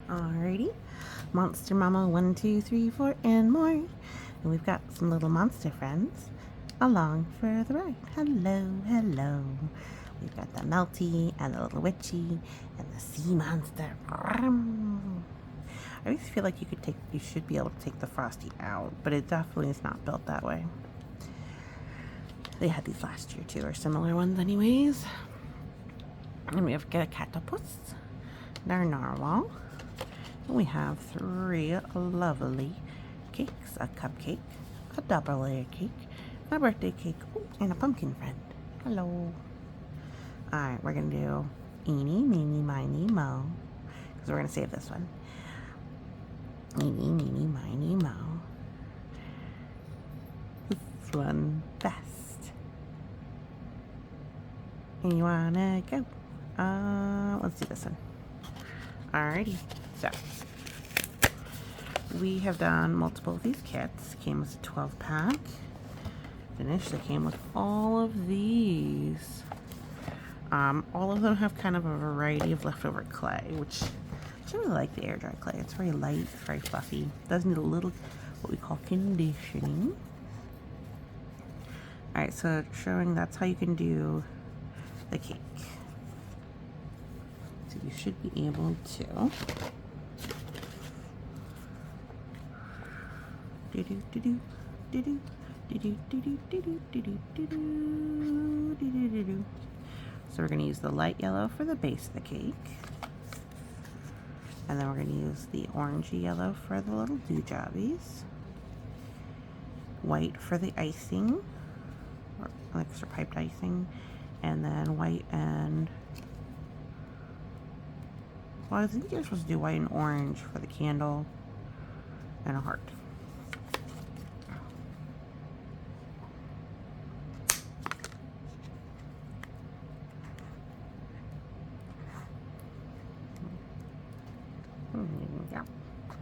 Alrighty, Monster Mama 1, 2, 3, 4, and more. And we've got some little monster friends along for the ride. Hello, hello. We've got the Melty and the little Witchy and the Sea Monster. I always feel like you should be able to take the Frosty out, but it definitely is not built that way. They had these last year too, or similar ones anyways. And we have got a Catapus, our narwhal. And we have 3 lovely cakes, a cupcake, a double layer cake, a birthday cake, and a pumpkin friend. Hello. Alright, we're going to do Eeny, Meeny, Miny, Mo. Because we're going to save this one. Eeny, Meeny, Miny, Mo. This one best. And you want to go? Let's do this one. Alrighty. So, we have done multiple of these kits. Came with a 12-pack. Initially came with all of these. All of them have kind of a variety of leftover clay, which I really like the air dry clay. It's very light, very fluffy. Does need a little what we call conditioning. Alright, so showing that's how you can do the cake. So you should be able to So we're going to use the light yellow for the base of the cake. And then we're going to use the orangey yellow for the little doojobbies. White for the icing, or extra piped icing. And then white and... well, I think you're supposed to do white and orange for the candle and a heart. Yeah,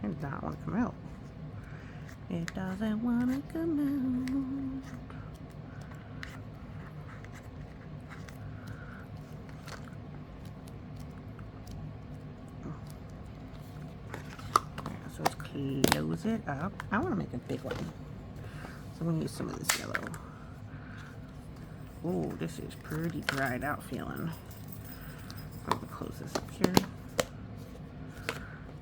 it doesn't want to come out. It doesn't want to come out. So let's close it up. I want to make a big one. So I'm going to use some of this yellow. Oh, this is pretty dried out feeling. I'm going to close this up here.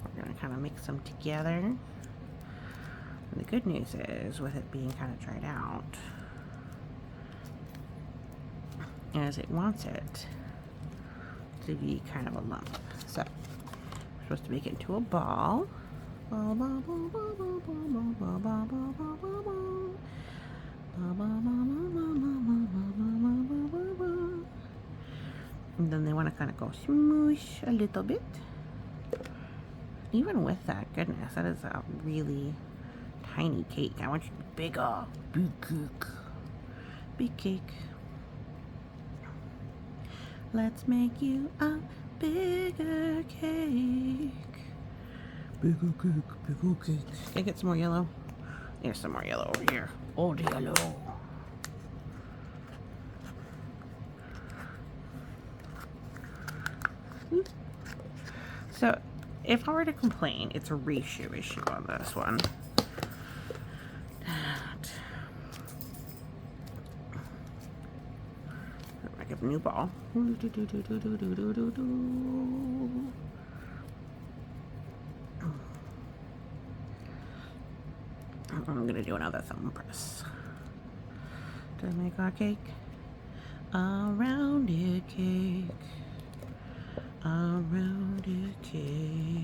We're going to kind of mix them together. And the good news is, with it being kind of dried out, is it wants it to be kind of a lump. So, we're supposed to make it into a ball. And then they want to kind of go smoosh a little bit. Even with that, goodness, that is a really tiny cake. I want you to be bigger. Big cake. Big cake. Let's make you a bigger cake. Bigger cake, bigger cake. Can I get some more yellow? There's some more yellow over here. Oh, the yellow. So, if I were to complain, it's a ratio issue on this one. Make a new ball. I'm gonna do another thumb press to make our cake. A rounded cake. A rounded cake.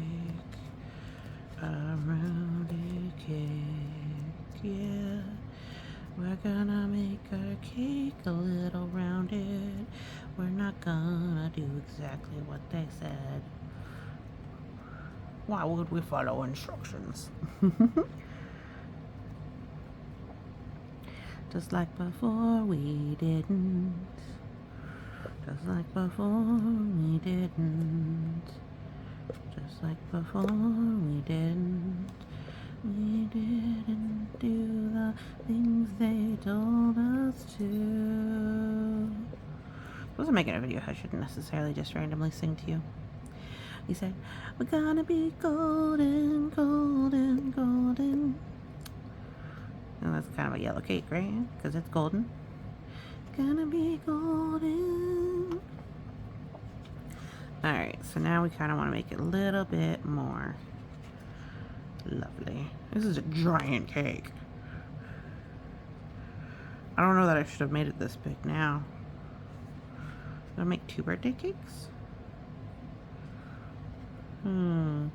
A rounded cake. Yeah. We're gonna make our cake a little rounded. We're not gonna do exactly what they said. Why would we follow instructions? Just like before we didn't. Just like before we didn't. Just like before we didn't. We didn't do the things they told us to. I wasn't making a video. I shouldn't necessarily just randomly sing to you. We said, we're gonna be golden, golden, golden. And that's kind of a yellow cake, right? Because it's golden. Gonna be golden. Alright, so now we kind of want to make it a little bit more lovely. This is a giant cake. I don't know that I should have made it this big now. Should I make 2 birthday cakes? No,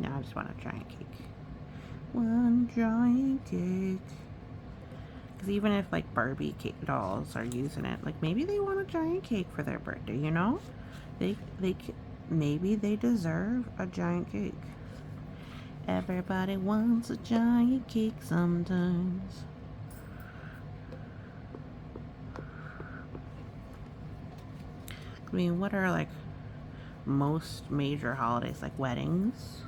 I just want a giant cake. One giant cake. Because even if like Barbie cake dolls are using it, like maybe they want a giant cake for their birthday, you know? Maybe they deserve a giant cake. Everybody wants a giant cake sometimes. I mean, what are like most major holidays, like weddings,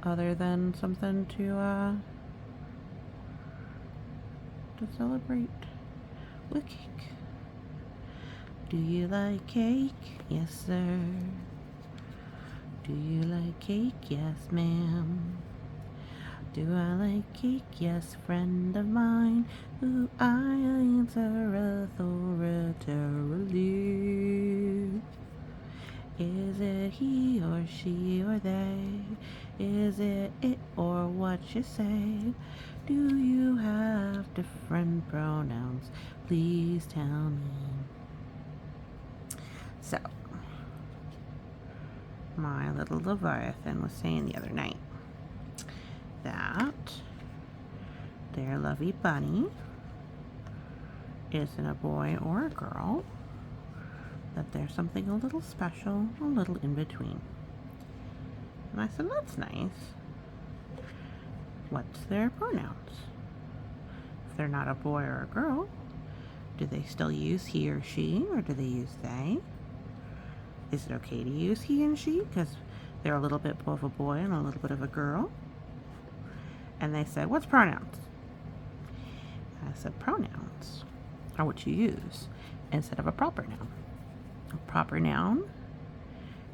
other than something to celebrate with cake? Do you like cake? Yes, sir. Do you like cake? Yes, ma'am. Do I like cake? Yes, friend of mine. Ooh, I answer authoritatively. Is it he or she or they? Is it or what you say? Do you have different pronouns? Please tell me. So, my little Leviathan was saying the other night that their lovey bunny isn't a boy or a girl, that there's something a little special, a little in between. And I said, that's nice. What's their pronouns? If they're not a boy or a girl, do they still use he or she, or do they use they? Is it okay to use he and she because they're a little bit of a boy and a little bit of a girl? And they said, what's pronouns? I said, pronouns are what you use instead of a proper noun. A proper noun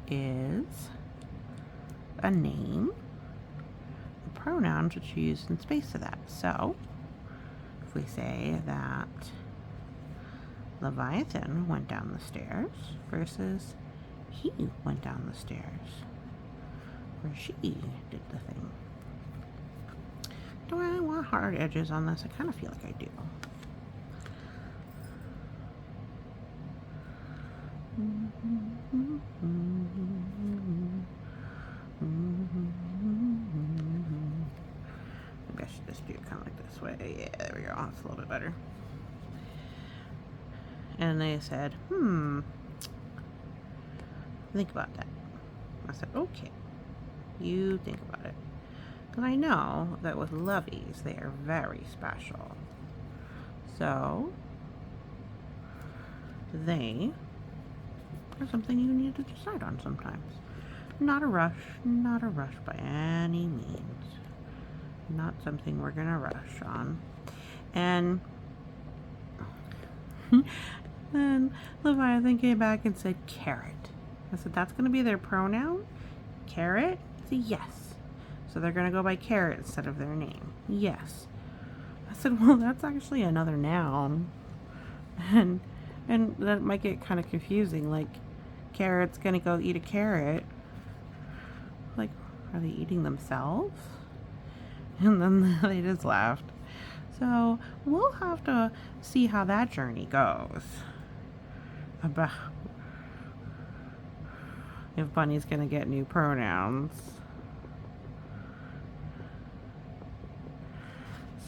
is a name. A pronoun is what you use in space of that. So, if we say that Leviathan went down the stairs versus he went down the stairs, or she did the thing. Do I want hard edges on this? I kind of feel like I do. Maybe I should just do it kind of like this way. Yeah, there we go. It's a little bit better. And they said, think about that. I said, okay, you think about it. Because I know that with loveys, they are very special. So, they are something you need to decide on sometimes. Not a rush by any means. Not something we're going to rush on. And then Leviathan came back and said, carrot. I said, that's going to be their pronoun? Carrot? I said, yes. So they're going to go by carrot instead of their name. Yes. I said, well, that's actually another noun. And that might get kind of confusing. Like, carrot's going to go eat a carrot. Like, are they eating themselves? And then they just laughed. So we'll have to see how that journey goes. About if Bunny's gonna get new pronouns.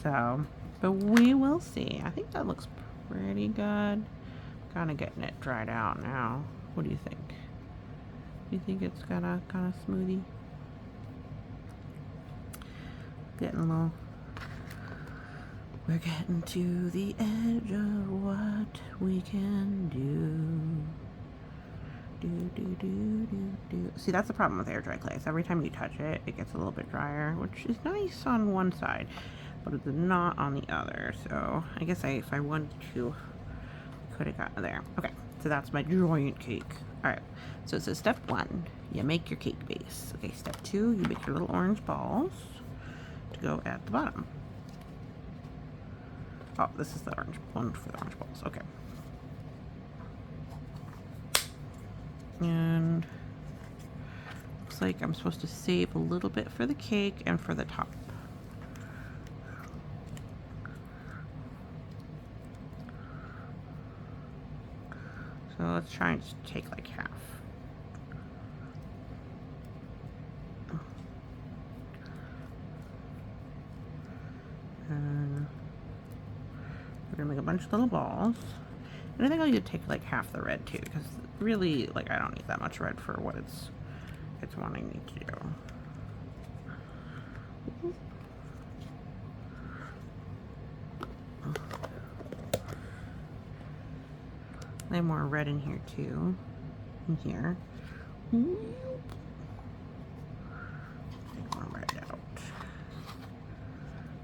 So, but we will see. I think that looks pretty good. Kind of getting it dried out now. What do you think? Do you think it's got a kind of smoothie? Getting a little. We're getting to the edge of what we can do. See, that's the problem with air dry clay. So every time you touch it, it gets a little bit drier, which is nice on one side, but it's not on the other. So I guess if I wanted to, I could have gotten there. Okay, so that's my giant cake. Alright, so it says step 1, you make your cake base. Okay, step 2, you make your little orange balls to go at the bottom. Oh, this is the orange one for the orange balls. Okay. And looks like I'm supposed to save a little bit for the cake and for the top. So let's try and just take like half. And we're gonna make a bunch of little balls. And I think I'll need to take like half the red too, because really, like, I don't need that much red for what it's wanting me to do. I have more red in here too. In here. Take more red out.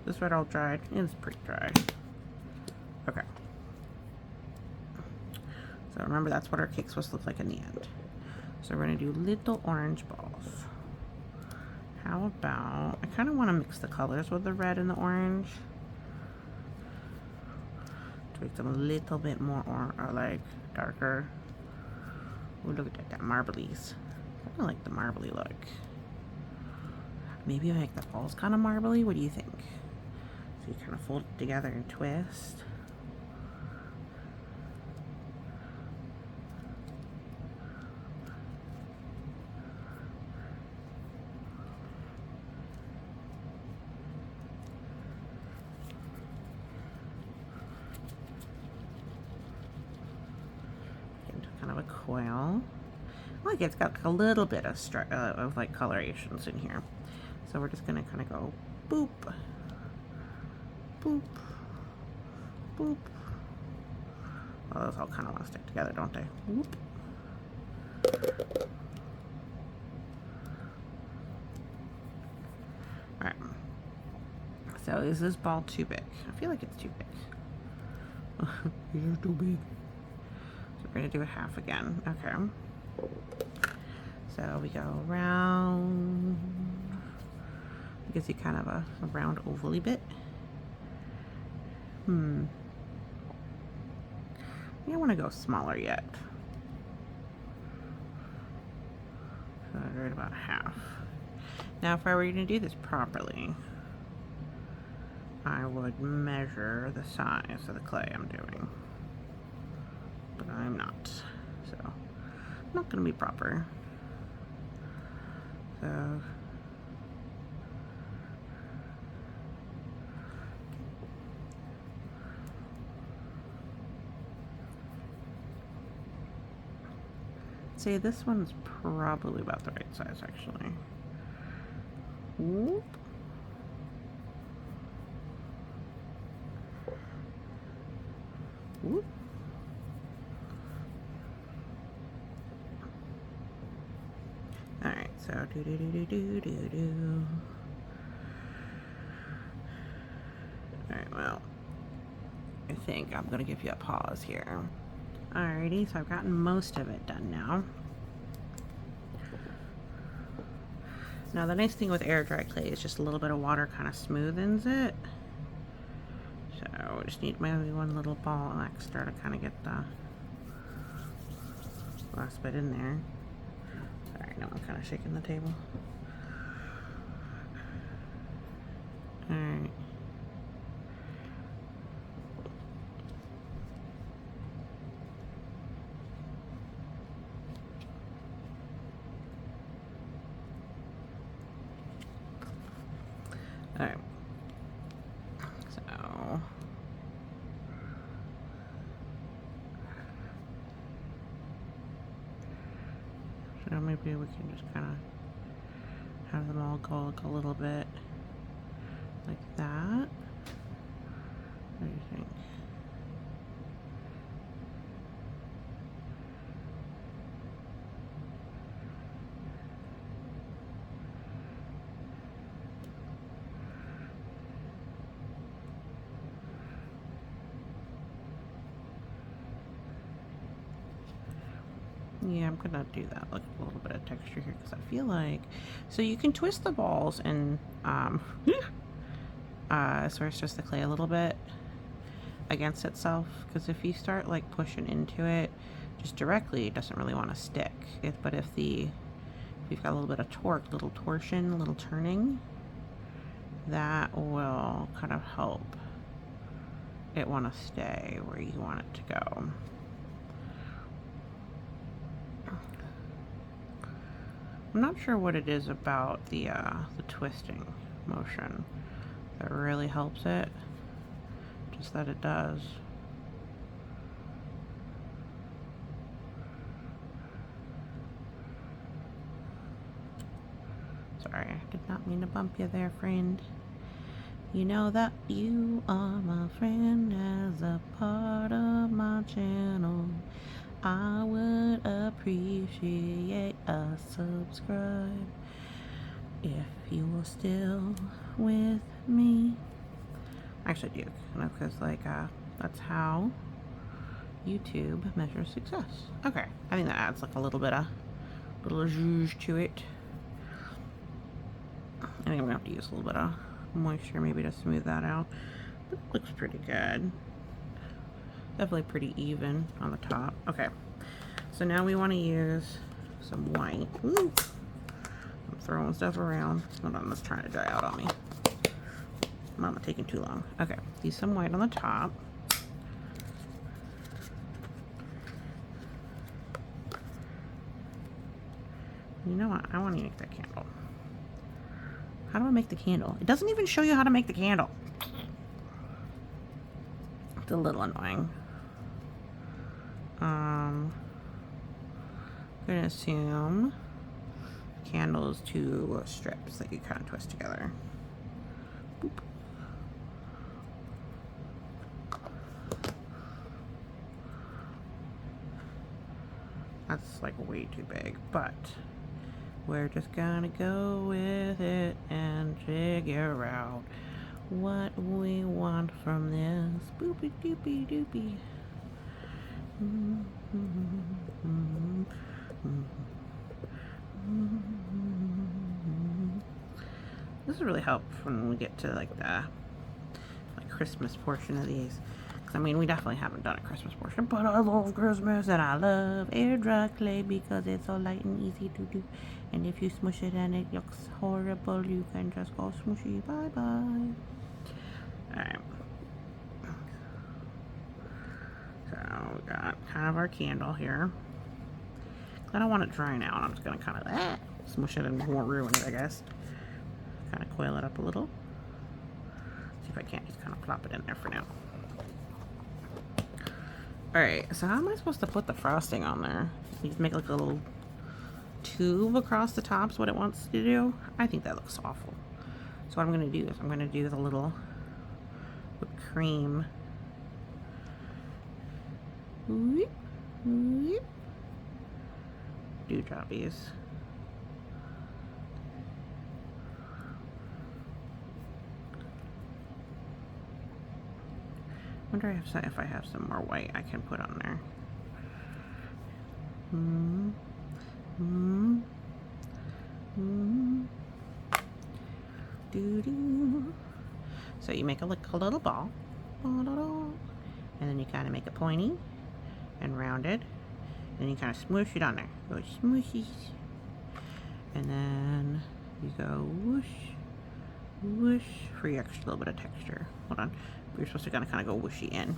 This red all dried. It's pretty dry. Okay. So remember, that's what our cake's supposed to look like in the end. So we're going to do little orange balls. How about, I kind of want to mix the colors with the red and the orange to make them a little bit more or like darker. Ooh, look at that marblies. I kind of like the marbly look. Maybe I make the balls kind of marbly. What do you think? So you kind of fold it together and twist. Kind of a coil. Like it's got a little bit of like colorations in here. So we're just gonna kind of go boop, boop, boop. Oh, those all kind of want to stick together, don't they? Whoop. All right. So is this ball too big? I feel like it's too big. It's too big. We're going to do a half again. Okay. So we go round. It gives you kind of a round ovally bit. I think I want to go smaller yet. So right about half. Now if I were going to do this properly, I would measure the size of the clay I'm doing. But I'm not, so not gonna be proper. So say this one's probably about the right size actually. Whoop. Whoop. Alright, so do. Alright, well, I think I'm gonna give you a pause here. Alrighty, so I've gotten most of it done now. Now the nice thing with air dry clay is just a little bit of water kind of smoothens it. So I just need maybe one little ball extra to kind of get the last bit in there. Sorry, no, I'm kind of shaking the table. Alright. Alright. So maybe we can just kind of have them all go like a little bit like that. What do you think? Yeah, I'm gonna do that, like a little bit of texture here, because I feel like, so you can twist the balls and so it's just the clay a little bit against itself, because if you start like pushing into it just directly, it doesn't really want to stick. But if you've got a little bit of torque, little torsion, little turning, that will kind of help it want to stay where you want it to go. I'm not sure what it is about the twisting motion that really helps it, just that it does. Sorry, I did not mean to bump you there, friend. You know that you are my friend as a part of my channel. I would appreciate a subscribe if you were still with me. Actually, I do, because that's how YouTube measures success. Okay, I think that adds like a little bit of zhuzh to it. I think I'm gonna have to use a little bit of moisture maybe to smooth that out. But it looks pretty good. Definitely pretty even on the top. Okay, so now we want to use some white. Ooh, I'm throwing stuff around. Hold on, it's trying to dry out on me. Mama taking too long. Okay, use some white on the top. You know what? I want to make that candle. How do I make the candle? It doesn't even show you how to make the candle. It's a little annoying. I'm gonna assume candles to strips that you kind of twist together. Boop. That's like way too big, but we're just gonna go with it and figure out what we want from this. Boopy doopy doopy. This will really help when we get to like the Christmas portion of these. I mean, we definitely haven't done a Christmas portion, but I love Christmas and I love air dry clay because it's so light and easy to do. And if you smush it and it looks horrible, you can just go smushy. Bye bye. Alright. So we got kind of our candle here. I don't want it drying out. I'm just going to kind of smush it and won't ruin it, I guess. Kind of coil it up a little. See if I can't just kind of plop it in there for now. Alright, so how am I supposed to put the frosting on there? You just make like a little tube across the top is what it wants to do. I think that looks awful. So what I'm going to do is I'm going to do the little whipped cream. Whoop, whoop. Dewdroppies. Wonder if I have some more white I can put on there. Doo-doo. So you make a little ball, and then you kind of make it pointy and rounded, and then you kind of smoosh it on there. Go smooshies, and then you go whoosh, whoosh for your extra little bit of texture. Hold on. You're supposed to kind of go whooshy in.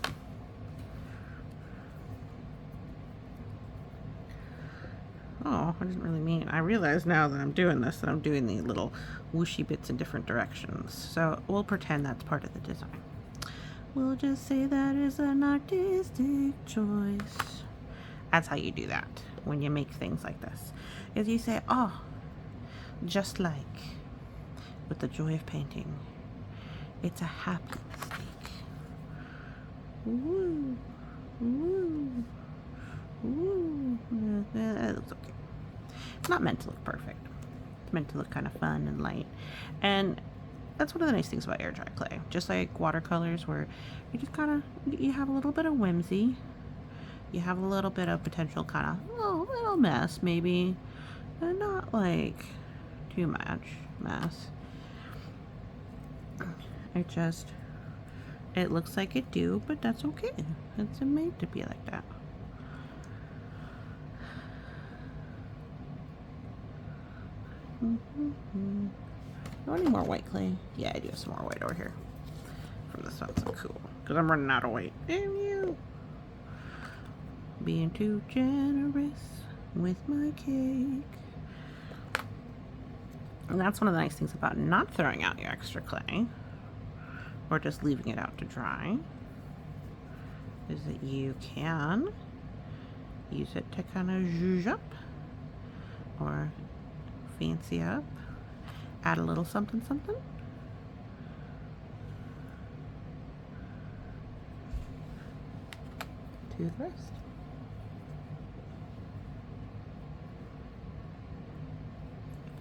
Oh, I didn't really mean. I realize now that I'm doing this that I'm doing the little whooshy bits in different directions. So we'll pretend that's part of the design. We'll just say that is an artistic choice. That's how you do that when you make things like this. Is you say, oh, just like with the joy of painting, it's a happy mistake. Woo, woo, woo. It looks okay. It's not meant to look perfect. It's meant to look kind of fun and light. And that's one of the nice things about air dry clay. Just like watercolors, where you just kind of, you have a little bit of whimsy you have a little bit of potential kind of, oh, little mess maybe, but not like too much mess. It looks like it do, but that's okay. It's made to be like that. Do I need more white clay? Yeah, I do have some more white over here from this one. So cool, because I'm running out of white. Damn you! Being too generous with my cake. And that's one of the nice things about not throwing out your extra clay, or just leaving it out to dry, is that you can use it to kind of zhuzh up or fancy up, add a little something something. To the rest.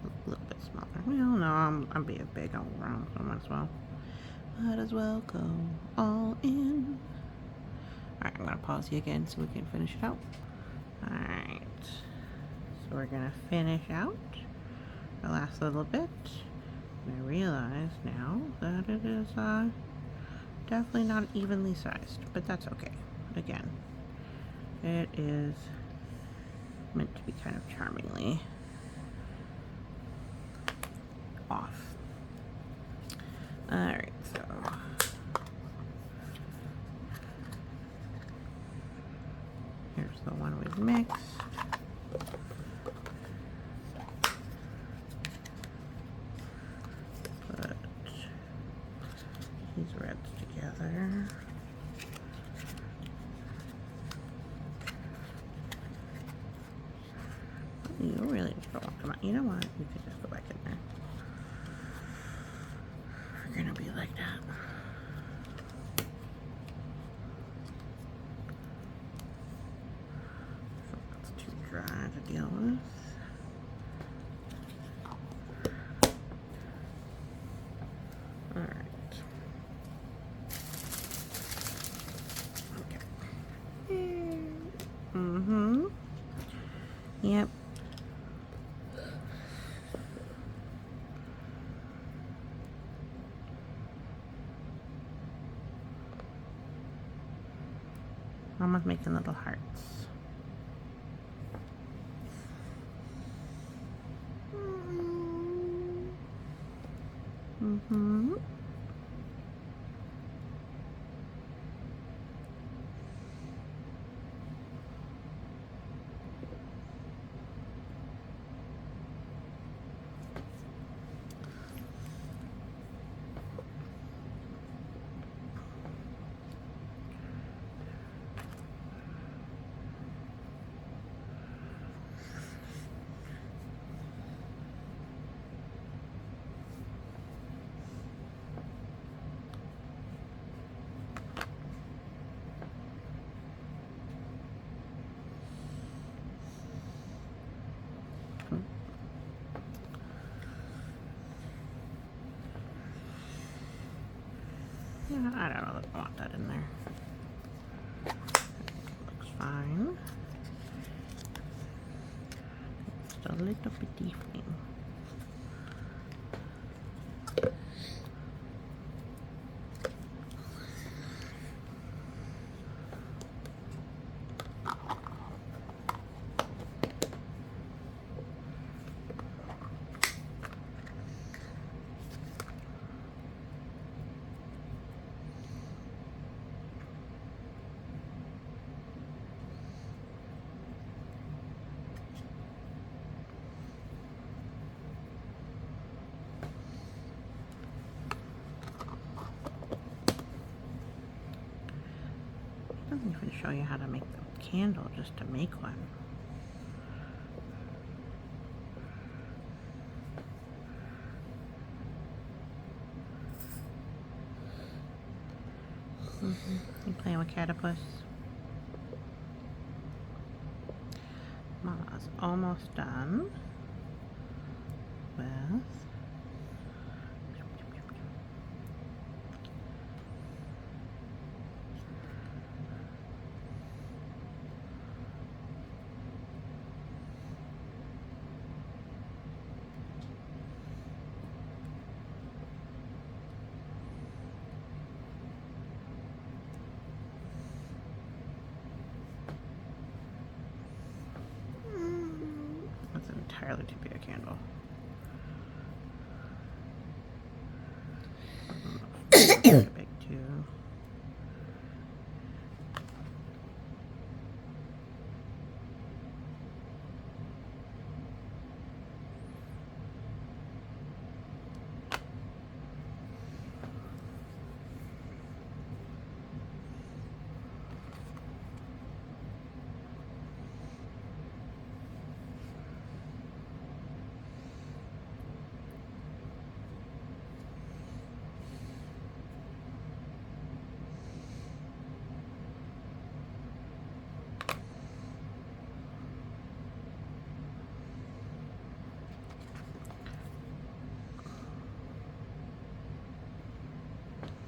A little bit smaller. Well, no, I'm being big all around, so might as well go all in. Alright, I'm gonna pause you again so we can finish it out. Alright, so we're gonna finish out the last little bit. I realize now that it is definitely not evenly sized, but that's okay. Again, it is meant to be kind of charmingly off. Alright, so here's the one we've mixed. Put these reds together. You really just don't want to come out. You know what? You could just go back in there. We're gonna be like that. So that's too dry to deal with. Alright. Okay. Mm-hmm. Yep. Mama's making little hearts. Mm-hmm. Yeah, I don't know that I want that in there. Looks fine. Just a little bitty thing. Doesn't even show you how to make the candle just to make one. You playing with Catapus? Mama's almost done with entirely too big a candle. Big too.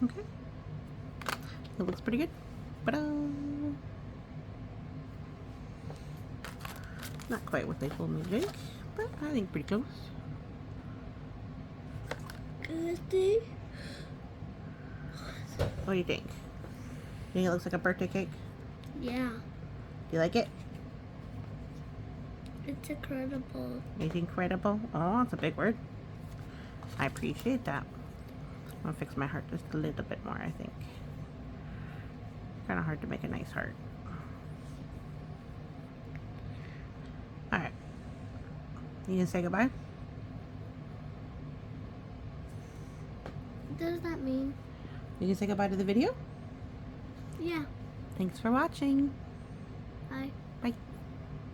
Okay. It looks pretty good. Ta-da! Not quite what they told me to do, but I think pretty close. What do you think? You think it looks like a birthday cake? Yeah. Do you like it? It's incredible. It's incredible. Oh, that's a big word. I appreciate that. I'm gonna fix my heart just a little bit more, I think. Kind of hard to make a nice heart. Alright. You gonna say goodbye? What does that mean? You can say goodbye to the video? Yeah. Thanks for watching. Bye.